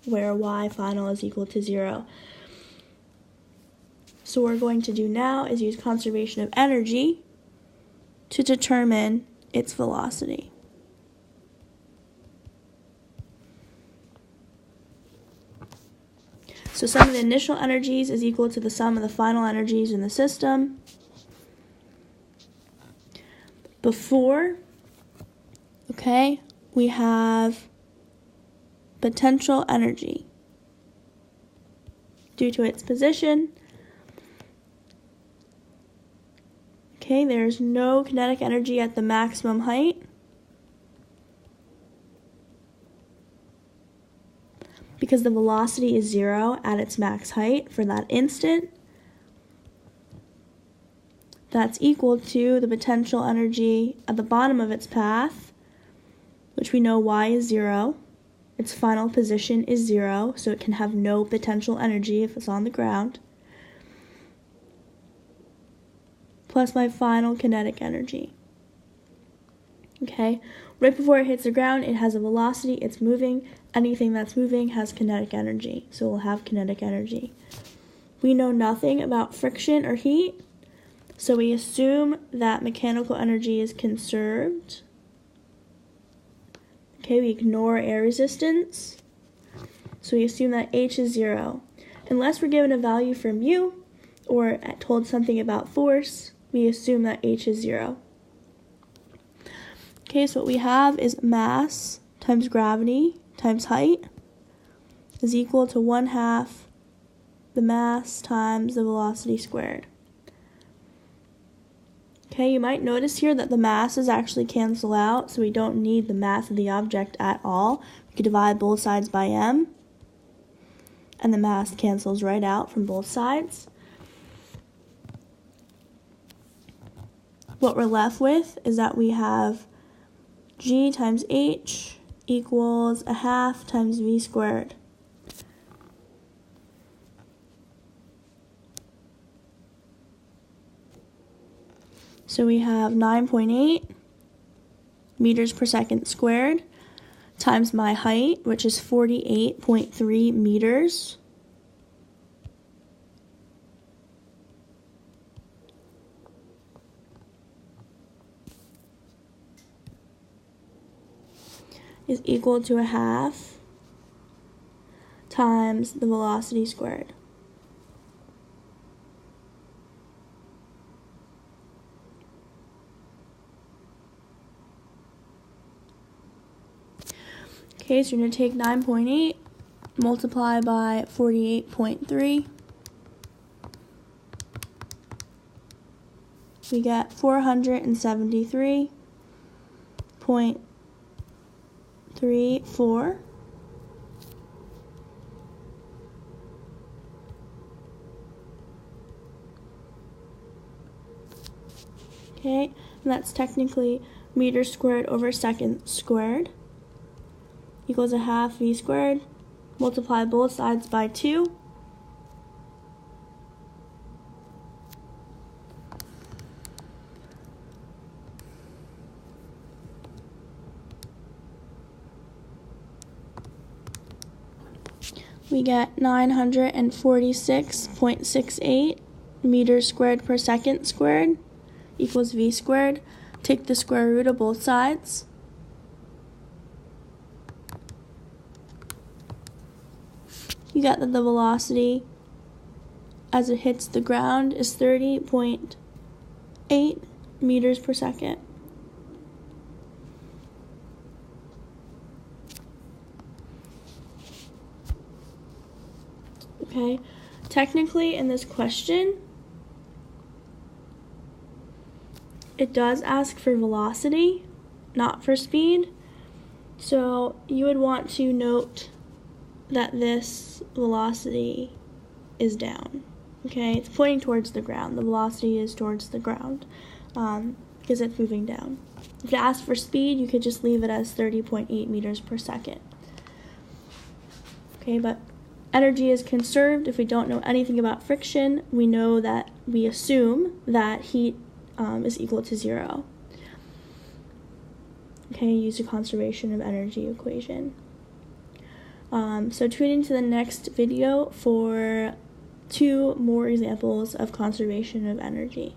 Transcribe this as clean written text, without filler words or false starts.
where y final is equal to 0. So what we're going to do now is use conservation of energy to determine its velocity. So sum of the initial energies is equal to the sum of the final energies in the system. Before, we have potential energy due to its position. There's no kinetic energy at the maximum height because the velocity is 0 at its max height for that instant. That's equal to the potential energy at the bottom of its path, which we know y is 0. Its final position is 0, so it can have no potential energy if it's on the ground, plus my final kinetic energy. Right before it hits the ground, it has a velocity, it's moving. Anything that's moving has kinetic energy, so we'll have kinetic energy. We know nothing about friction or heat, so we assume that mechanical energy is conserved. We ignore air resistance, so we assume that H is 0. Unless we're given a value for mu or told something about force, we assume that H is 0. So what we have is mass times gravity times height is equal to 1/2 the mass times the velocity squared. You might notice here that the masses actually cancel out, so we don't need the mass of the object at all. We could divide both sides by m, and the mass cancels right out from both sides. What we're left with is that we have g times h equals 1/2 times v squared. So we have 9.8 meters per second squared times my height, which is 48.3 meters. Is equal to 1/2 times the velocity squared. So you're going to take 9.8, multiply by 48.3. We get 473.34. And that's technically meters squared over seconds squared equals 1/2 v squared. Multiply both sides by 2. We get 946.68 meters squared per second squared equals v squared. Take the square root of both sides. You get that the velocity as it hits the ground is 30.8 meters per second. Technically in this question, it does ask for velocity, not for speed. So you would want to note that this velocity is down. It's pointing towards the ground. The velocity is towards the ground because it's moving down. If it asked for speed, you could just leave it as 30.8 meters per second. But energy is conserved. If we don't know anything about friction, we assume that heat is equal to 0. Use a conservation of energy equation. So tune into the next video for 2 more examples of conservation of energy.